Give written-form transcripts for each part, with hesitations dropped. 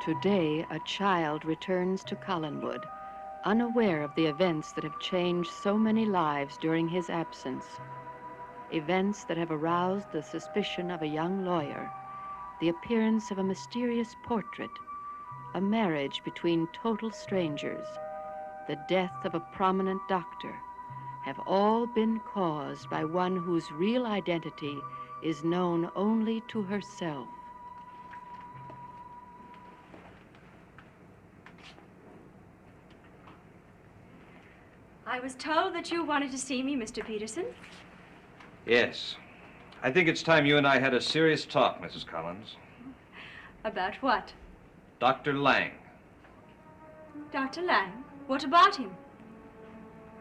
Today, a child returns to Collinwood, unaware of the events that have changed so many lives during his absence. Events that have aroused the suspicion of a young lawyer, the appearance of a mysterious portrait, a marriage between total strangers, the death of a prominent doctor, have all been caused by one whose real identity is known only to herself. I was told that you wanted to see me, Mr. Peterson. Yes. I think it's time you and I had a serious talk, Mrs. Collins. About what? Dr. Lang. Dr. Lang? What about him?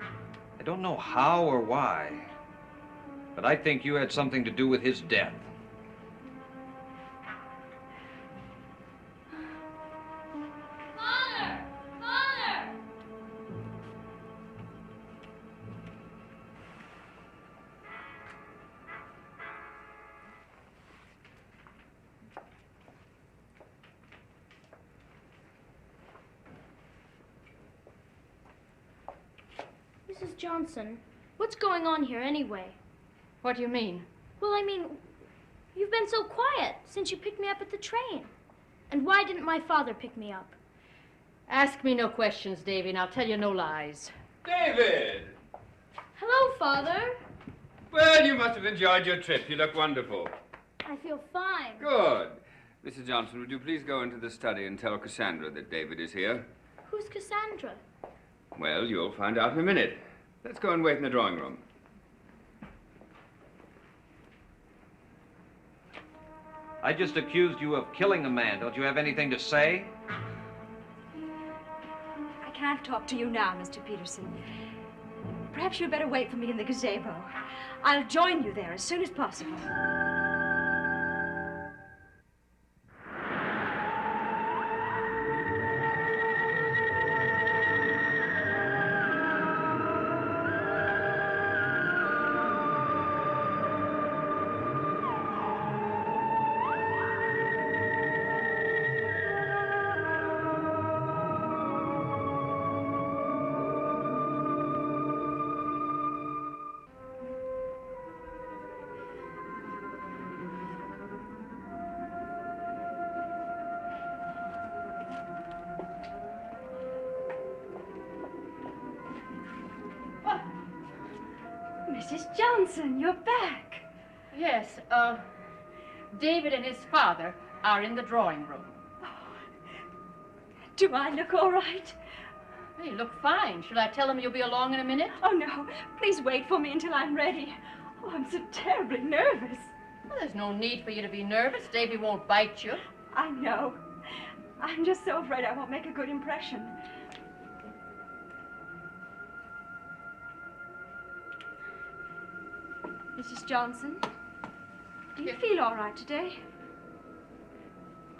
I don't know how or why, but I think you had something to do with his death. Father! Father! Mrs. Johnson, what's going on here anyway? What do you mean? Well, I mean, you've been so quiet since you picked me up at the train. And why didn't my father pick me up? Ask me no questions, Davy, and I'll tell you no lies. David! Hello, Father. Well, you must have enjoyed your trip. You look wonderful. I feel fine. Good. Mrs. Johnson, would you please go into the study and tell Cassandra that David is here? Who's Cassandra? Well, you'll find out in a minute. Let's go and wait in the drawing room. I just accused you of killing a man. Don't you have anything to say? I can't talk to you now, Mr. Peterson. Perhaps you'd better wait for me in the gazebo. I'll join you there as soon as possible. Mrs. Johnson, you're back. Yes, David and his father are in the drawing room. Do I look all right? They look fine. Shall I tell them you'll be along in a minute? Oh, no. Please wait for me until I'm ready. Oh, I'm so terribly nervous. Well, there's no need for you to be nervous. Davy won't bite you. I know. I'm just so afraid I won't make a good impression. Mrs. Johnson, do you feel all right today?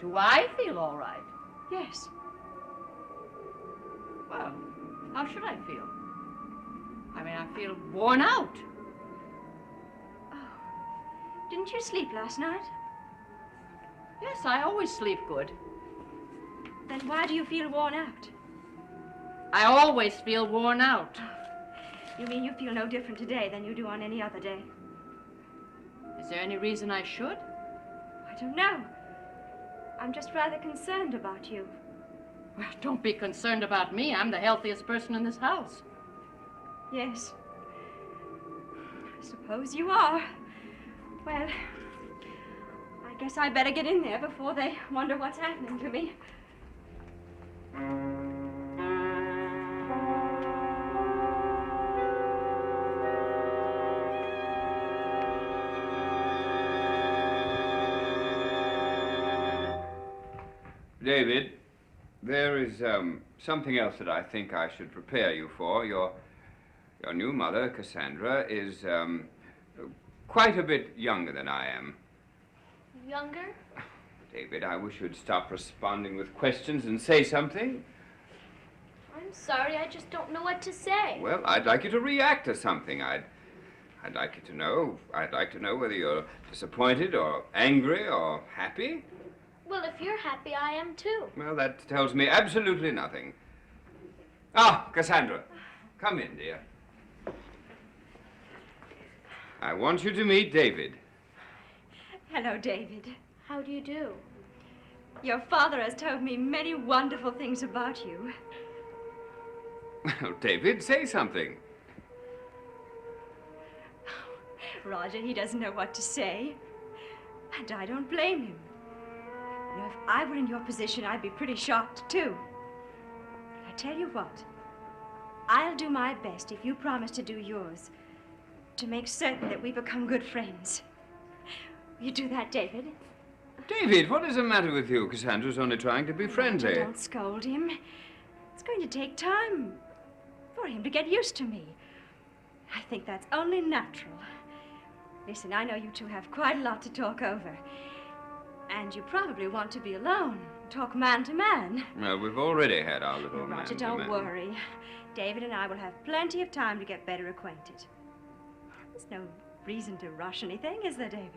Do I feel all right? Yes. Well, how should I feel? I mean, I feel worn out. Oh, didn't you sleep last night? Yes, I always sleep good. Then why do you feel worn out? I always feel worn out. You mean you feel no different today than you do on any other day? Is there any reason I should? I don't know. I'm just rather concerned about you. Well, don't be concerned about me. I'm the healthiest person in this house. Yes. I suppose you are. Well, I guess I better get in there before they wonder what's happening to me. David, there is something else that I think I should prepare you for. Your new mother, Cassandra, is quite a bit younger than I am. Younger? David, I wish you'd stop responding with questions and say something. I'm sorry, I just don't know what to say. Well, I'd like you to react to something. I'd like to know whether you're disappointed or angry or happy. Well, if you're happy, I am too. Well, that tells me absolutely nothing. Ah, Cassandra, come in, dear. I want you to meet David. Hello, David. How do you do? Your father has told me many wonderful things about you. Well, David, say something. Roger, he doesn't know what to say. And I don't blame him. You know, if I were in your position, I'd be pretty shocked, too. I tell you what, I'll do my best if you promise to do yours, to make certain that we become good friends. Will you do that, David? David, what is the matter with you? Cassandra's only trying to be friendly. Roger, don't scold him. It's going to take time for him to get used to me. I think that's only natural. Listen, I know you two have quite a lot to talk over. And you probably want to be alone, talk man to man. Well, we've already had our little man. Roger, don't worry. David and I will have plenty of time to get better acquainted. There's no reason to rush anything, is there, David?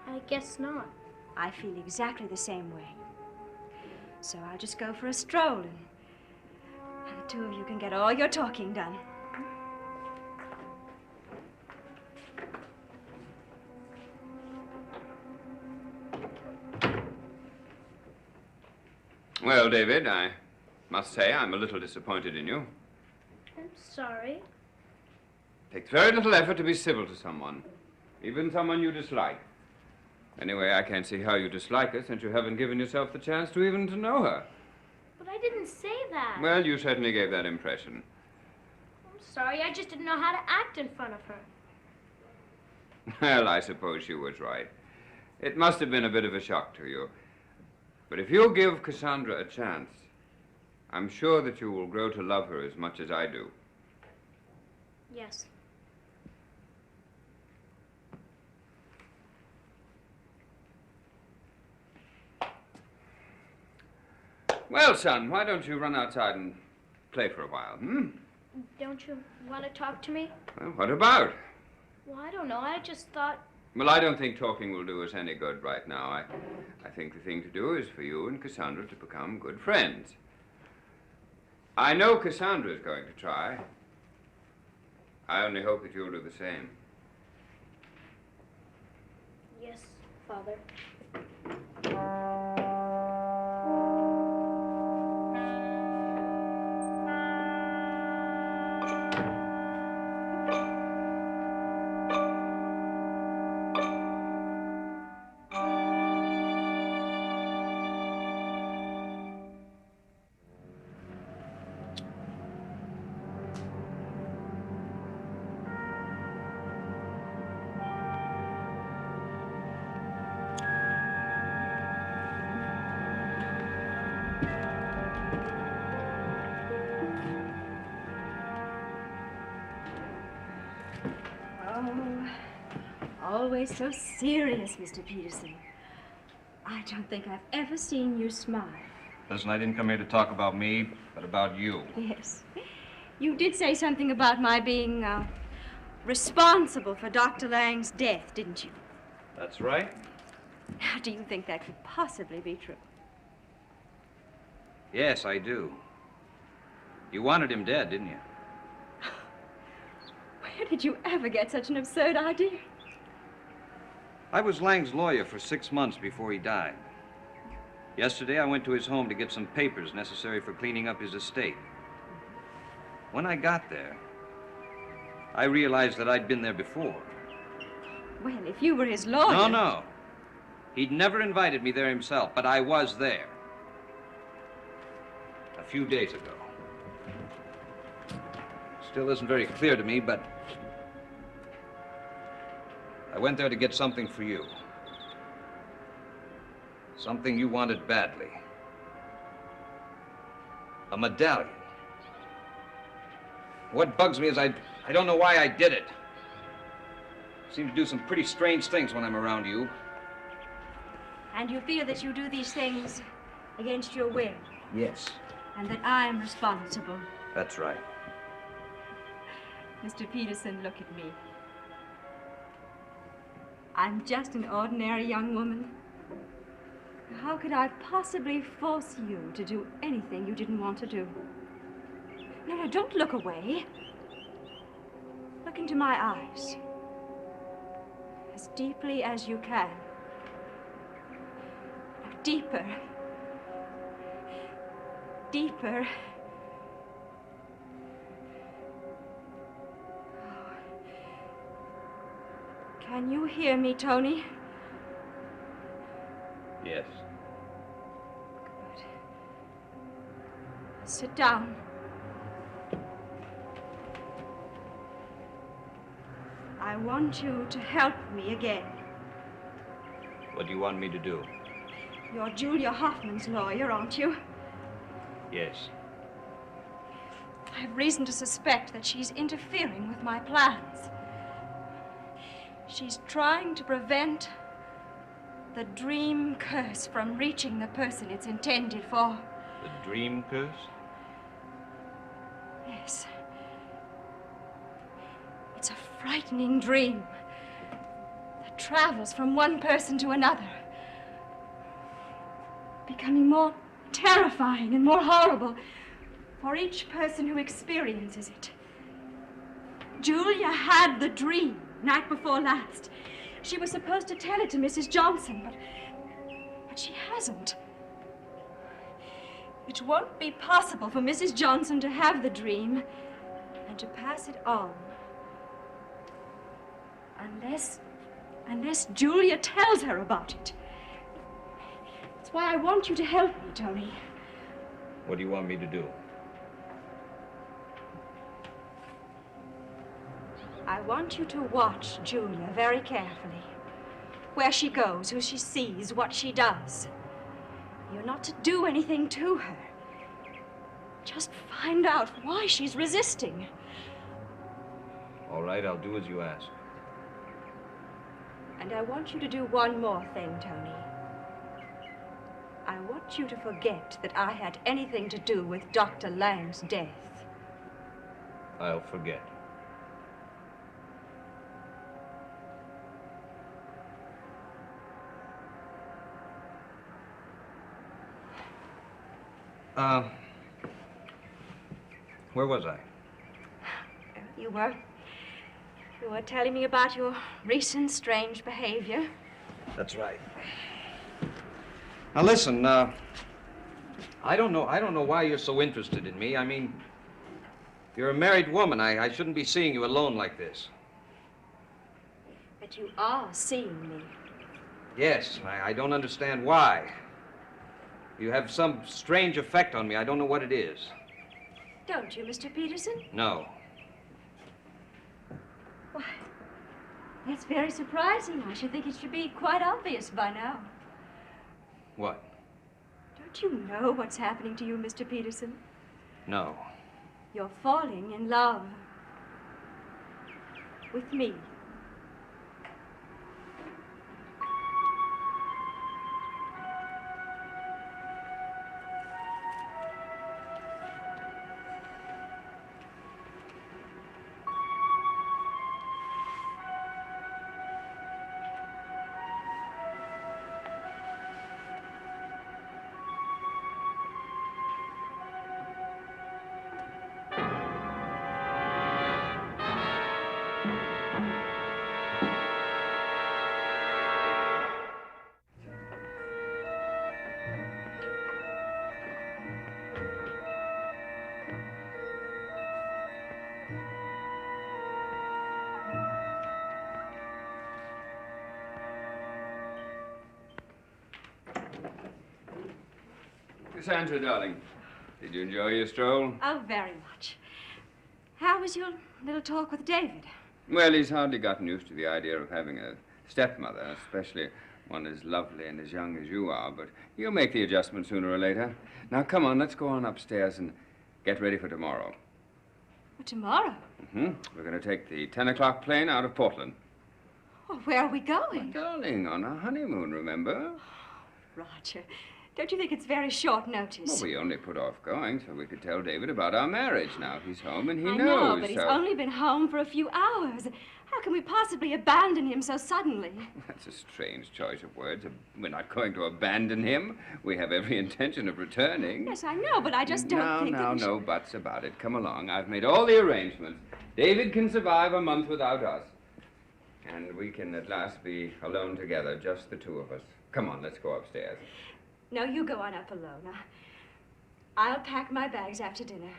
I guess not. I feel exactly the same way. So I'll just go for a stroll and the two of you can get all your talking done. Well, David, I must say I'm a little disappointed in you. I'm sorry. It takes very little effort to be civil to someone, even someone you dislike. Anyway, I can't see how you dislike her since you haven't given yourself the chance to even to know her. But I didn't say that. Well, you certainly gave that impression. I'm sorry, I just didn't know how to act in front of her. Well, I suppose she was right. It must have been a bit of a shock to you. But if you'll give Cassandra a chance, I'm sure that you will grow to love her as much as I do. Yes. Well, son, why don't you run outside and play for a while, hmm? Don't you want to talk to me? Well, what about? Well, I don't know. I just thought... Well, I don't think talking will do us any good right now. I think the thing to do is for you and Cassandra to become good friends. I know Cassandra's going to try. I only hope that you'll do the same. Yes, Father. Always so serious, Mr. Peterson. I don't think I've ever seen you smile. Listen, I didn't come here to talk about me, but about you. Yes. You did say something about my being responsible for Dr. Lang's death, didn't you? That's right. How do you think that could possibly be true? Yes, I do. You wanted him dead, didn't you? Where did you ever get such an absurd idea? I was Lang's lawyer for 6 months before he died. Yesterday, I went to his home to get some papers necessary for cleaning up his estate. When I got there, I realized that I'd been there before. Well, if you were his lawyer... No. He'd never invited me there himself, but I was there. A few days ago. Still isn't very clear to me, but I went there to get something for you. Something you wanted badly. A medallion. What bugs me is I don't know why I did it. I seem to do some pretty strange things when I'm around you. And you feel that you do these things against your will? Yes. And that I'm responsible? That's right. Mr. Peterson, look at me. I'm just an ordinary young woman. How could I possibly force you to do anything you didn't want to do? No, no, don't look away. Look into my eyes. As deeply as you can. Deeper. Deeper. Can you hear me, Tony? Yes. Good. Sit down. I want you to help me again. What do you want me to do? You're Julia Hoffman's lawyer, aren't you? Yes. I have reason to suspect that she's interfering with my plans. She's trying to prevent the dream curse from reaching the person it's intended for. The dream curse? Yes. It's a frightening dream that travels from one person to another, becoming more terrifying and more horrible for each person who experiences it. Julia had the dream night before last. She was supposed to tell it to Mrs. Johnson, but she hasn't. It won't be possible for Mrs. Johnson to have the dream and to pass it on unless Julia tells her about it. That's why I want you to help me, Tony. What do you want me to do? I want you to watch Julia very carefully. Where she goes, who she sees, what she does. You're not to do anything to her. Just find out why she's resisting. All right, I'll do as you ask. And I want you to do one more thing, Tony. I want you to forget that I had anything to do with Dr. Lang's death. I'll forget. Where was I? You were telling me about your recent strange behavior. That's right. Now listen, I don't know why you're so interested in me. I mean, you're a married woman. I shouldn't be seeing you alone like this. But you are seeing me. Yes, I don't understand why. You have some strange effect on me. I don't know what it is. Don't you, Mr. Peterson? No. Why, that's very surprising. I should think it should be quite obvious by now. What? Don't you know what's happening to you, Mr. Peterson? No. You're falling in love with me. Cassandra, darling, did you enjoy your stroll? Oh, very much. How was your little talk with David? Well, he's hardly gotten used to the idea of having a stepmother, especially one as lovely and as young as you are, but he'll make the adjustment sooner or later. Now, come on, let's go on upstairs and get ready for tomorrow. For tomorrow? We're going to take the 10 o'clock plane out of Portland. Well, where are we going? Darling, on a honeymoon, remember? Roger, Don't you think it's very short Well, notice? we only put off going so we could tell David about our marriage. Now he's home and he I knows. know, but he's so- only been home for a few hours. How can we possibly abandon him so suddenly? That's a strange choice of words. We're not going to abandon him. We have every intention of returning. Yes, I know, but I just don't think that we No should... buts about it. Come along. I've made all the arrangements. David can survive a month without us. And we can at last be alone together, just the two of us. Come on, let's go upstairs. No, you go on up alone. I'll pack my bags after dinner.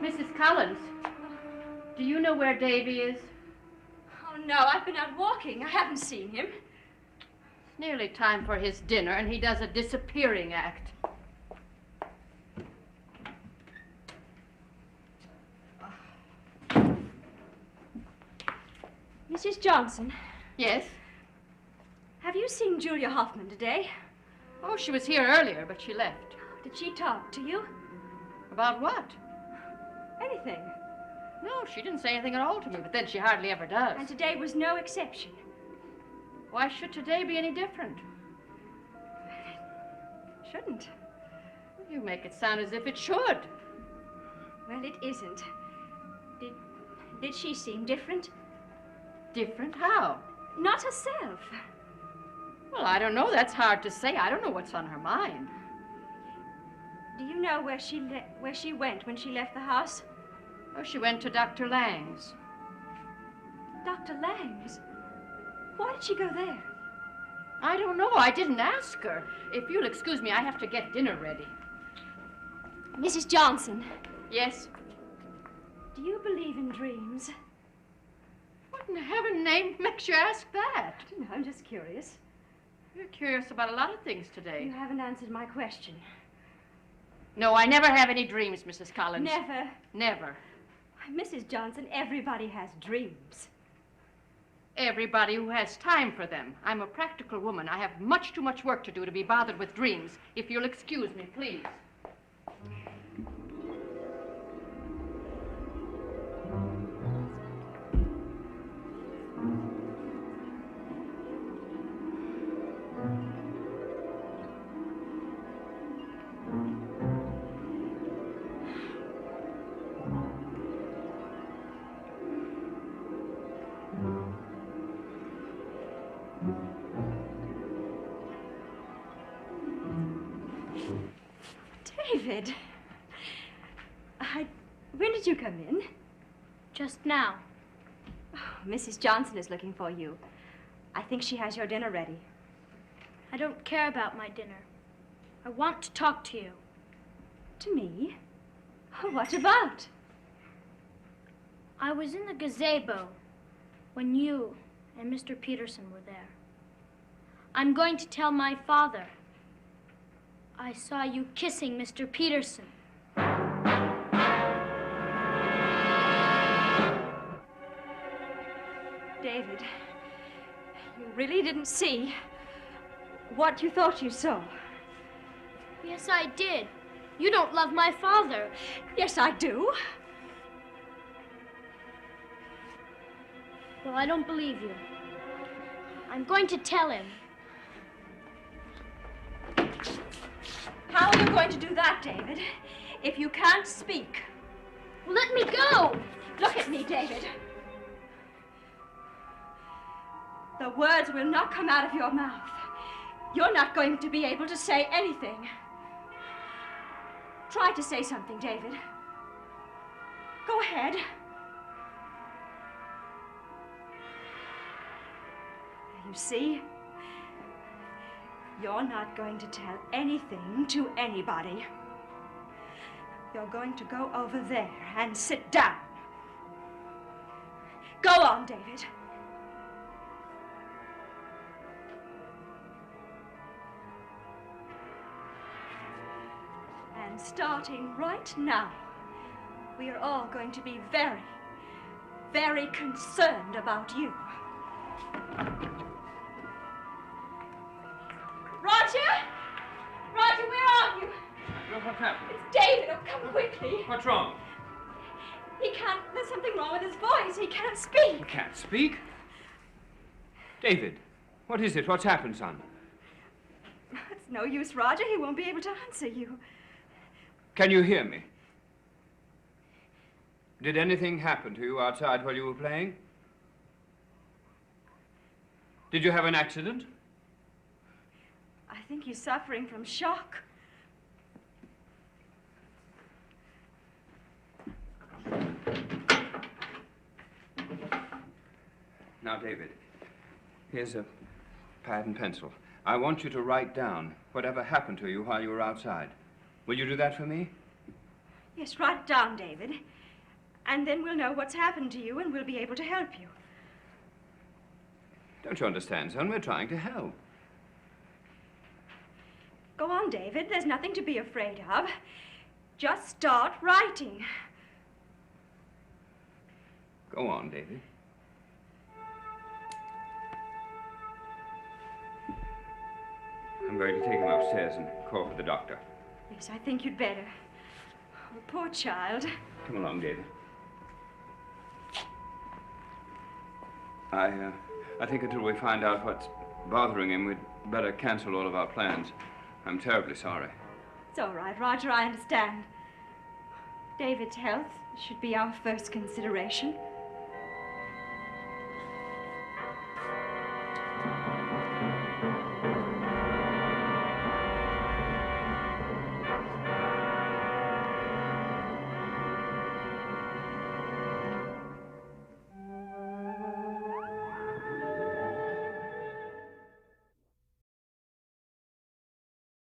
Mrs. Collins, do you know where Davy is? Oh, no, I've been out walking. I haven't seen him. It's nearly time for his dinner, and he does a disappearing act. Mrs. Johnson, Yes? have you seen Julia Hoffman today? Oh, she was here earlier, but she left. Did she talk to you? About what? Anything. No, she didn't say anything at all to me, but then she hardly ever does. And today was no exception. Why should today be any different? Shouldn't. You make it sound as if it should. Well, it isn't. Did she seem different? Different? How? Not herself. Well, I don't know. That's hard to say. I don't know what's on her mind. Do you know where she went when she left the house? Oh, she went to Dr. Lang's. Dr. Lang's? Why did she go there? I don't know. I didn't ask her. If you'll excuse me, I have to get dinner ready. Mrs. Johnson, Yes? do you believe in dreams? What in heaven's name makes you ask that? No, I'm just curious. You're curious about a lot of things You today. haven't answered my question. No, I never have any dreams, Mrs. Collins. Never. Never. Mrs. Johnson, everybody has dreams. Everybody who has time for them. I'm a practical woman. I have much too much work to do to be bothered with dreams. If you'll excuse me, please. David. When did you come in? Just now. Oh, Mrs. Johnson is looking for you. I think she has your dinner ready. I don't care about my dinner. I want to talk to you. To me? What about? I was in the gazebo when you and Mr. Peterson were there. I'm going to tell my father. I saw you kissing Mr. Peterson. David, you really didn't see what you thought you saw. Yes, I did. You don't love my father. Yes, I do. Well, I don't believe you. I'm going to tell him. How are you going to do that, David, if you can't speak? Well, let me go. Look at me, David. The words will not come out of your mouth. You're not going to be able to say anything. Try to say something, David. Go ahead. You see, you're not going to tell anything to anybody. You're going to go over there and sit down. Go on, David. And starting right now, we are all going to be very, very concerned about you. Roger! Roger, where are you? Well, what's happened? It's David. Oh, come quickly. What's wrong? He can't, there's something wrong with his voice. He can't speak. You can't speak? David, what is it? What's happened, son? It's no use, Roger. He won't be able to answer you. Can you hear me? Did anything happen to you outside while you were playing? Did you have an accident? I think he's suffering from shock. Now, David, here's a pad and pencil. I want you to write down whatever happened to you while you were outside. Will you do that for me? Yes, write it down, David. And then we'll know what's happened to you and we'll be able to help you. Don't you understand, son? We're trying to help. Go on, David. There's nothing to be afraid of. Just start writing. Go on, David. I'm going to take him upstairs and call for the doctor. Yes, I think you'd better. Oh, poor child. Come along, David. I think until we find out what's bothering him, we'd better cancel all of our plans. I'm terribly sorry. It's all right, Roger. I understand. David's health should be our first consideration.